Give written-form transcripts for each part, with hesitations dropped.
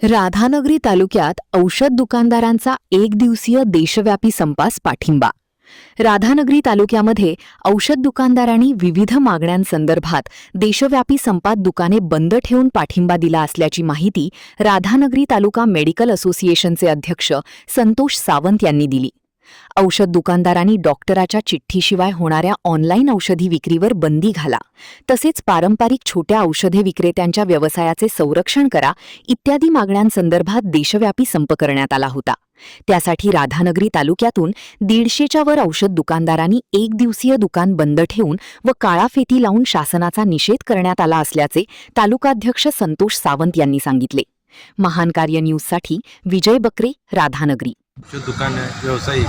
राधानगरी तालुक्यात औषध दुकानदारांचा एक दिवसीय देशव्यापी संपास पाठिंबा. राधानगरी तालुक्यामध्ये औषध दुकानदारांनी विविध मागण्यांसंदर्भात देशव्यापी संपात दुकाने बंद ठेवून पाठिंबा दिला असल्याची माहिती राधानगरी तालुका मेडिकल असोसिएशनचे अध्यक्ष संतोष सावंत यांनी दिली. औषध दुकानदारांनी डॉक्टराच्या चिठ्ठीशिवाय होणाऱ्या ऑनलाईन औषधी विक्रीवर बंदी घाला, तसेच पारंपरिक छोट्या औषधे विक्रेत्यांच्या व्यवसायाचे संरक्षण करा इत्यादी मागण्यांसंदर्भात देशव्यापी संप करण्यात आला होता. त्यासाठी राधानगरी तालुक्यातून 150च्या वर औषध दुकानदारांनी एक दिवसीय दुकान बंद ठेवून व काळा फेती लावून शासनाचा निषेध करण्यात आला असल्याचे तालुकाध्यक्ष संतोष सावंत यांनी सांगितले. महान कार्य न्यूजसाठी विजय बकरे, राधानगरी. दुकान व्यावसायिक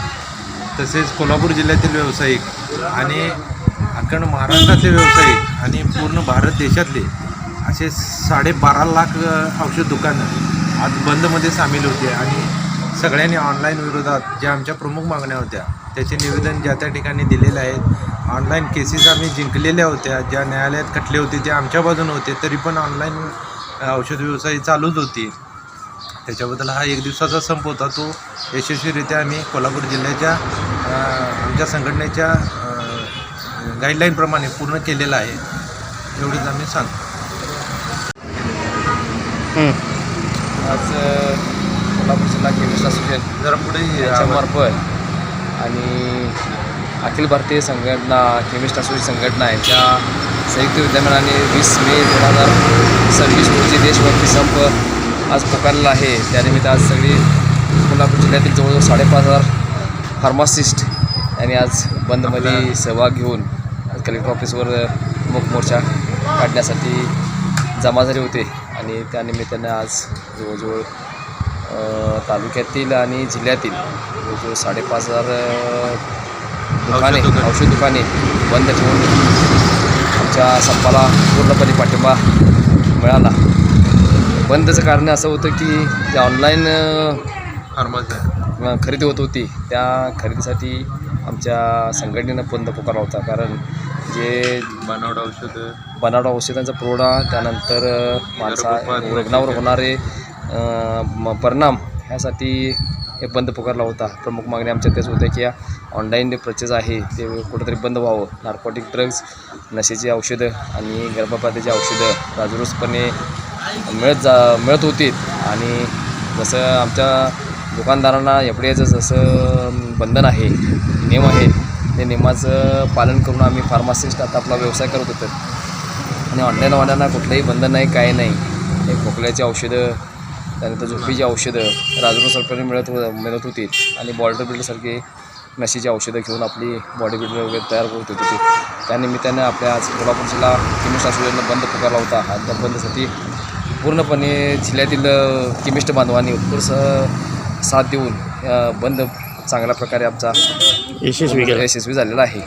तसेच कोल्हापूर जिल्ह्यातील व्यावसायिक आणि अखंड महाराष्ट्रातले व्यावसायिक आणि पूर्ण भारत देशातले असे 12.5 लाख औषध दुकानं आज बंदमध्ये सामील होते. आणि सगळ्यांनी ऑनलाईन विरोधात ज्या आमच्या प्रमुख मागण्या होत्या त्याचे निवेदन ज्या त्या ठिकाणी दिलेले आहेत. ऑनलाईन केसेस आम्ही जिंकलेल्या होत्या, ज्या न्यायालयात खटले होते ते आमच्या बाजूने होते, तरी पण ऑनलाईन औषध व्यवसाय चालूच होती. त्याच्याबद्दल हा एक दिवसाचा संप होता, तो यशस्वीरित्या आम्ही कोल्हापूर जिल्ह्याच्या आमच्या संघटनेच्या गाईडलाईनप्रमाणे पूर्ण केलेला आहे, एवढंच आम्ही सांगतो. आज कोल्हापूर जिल्हा केमिस्ट असोसिएशन जरा पुढे याच्यामार्फत आणि अखिल भारतीय संघटना केमिस्ट असोसिएशन संघटना यांच्या संयुक्त विद्यमानाने 20 मे 2026 रोजी देशव्यापी संप आज पुकारलेला आहे. त्यानिमित्त आज सगळी कोल्हापूर जिल्ह्यातील जवळजवळ 5,500 फार्मासिस्ट यांनी आज बंदमध्ये सहभाग घेऊन कलेक्टर ऑफिसवर मुख मोर्चा काढण्यासाठी जमा झाले होते. आणि त्यानिमित्तानं आज जवळजवळ तालुक्यातील आणि जिल्ह्यातील जवळजवळ 5,500 दुकाने औषध दुकाने बंद ठेवून आमच्या संपाला पूर्णपणे पाठिंबा मिळाला. बंदचं कारण असं होतं की जे ऑनलाईन खरेदी होत होती त्या खरेदीसाठी आमच्या संघटनेनं बंद पुकारला होता. कारण जे बनावट औषधांचा पुरवठा, त्यानंतर रुग्णावर होणारे परिणाम ह्यासाठी हे बंद पुकारला होता. प्रमुख मागणी आमच्या तेच होत्या की ऑनलाईन परचेस आहे ते कुठंतरी बंद व्हावं. नार्कोटिक ड्रग्ज, नशेची औषधं आणि गर्भपाताची औषधं राजरोसपणे मिळत होती. आणि जसं आमच्या दुकानदारांना एफडीएचं जसं बंधन आहे, नियम आहे, ते नियमाचं पालन करून आम्ही फार्मासिस्ट आता आपला व्यवसाय करत होतो. आणि ऑनलाईनवाल्यांना कुठलंही बंधन नाही, काही नाही. हे खोकल्याची औषधं, त्यानंतर झोपीची औषधं राजरोसपणे मिळत होती. आणि बॉडी बिल्डरसारखी नशेची औषधं घेऊन आपली बॉडी बिल्डर वगैरे तयार करत होती. त्यानिमित्तानं आपल्या आज कोल्हापूर जिल्हा केमिस्ट असोसिएशननं बंद पुकारला होता. त्या बंदसाठी पूर्णपणे जिल्ह्यातील केमिस्ट बांधवांनी उत्कृष्ट साथ देऊन बंद चांगल्या प्रकारे आमचा यशस्वी झालेला आहे.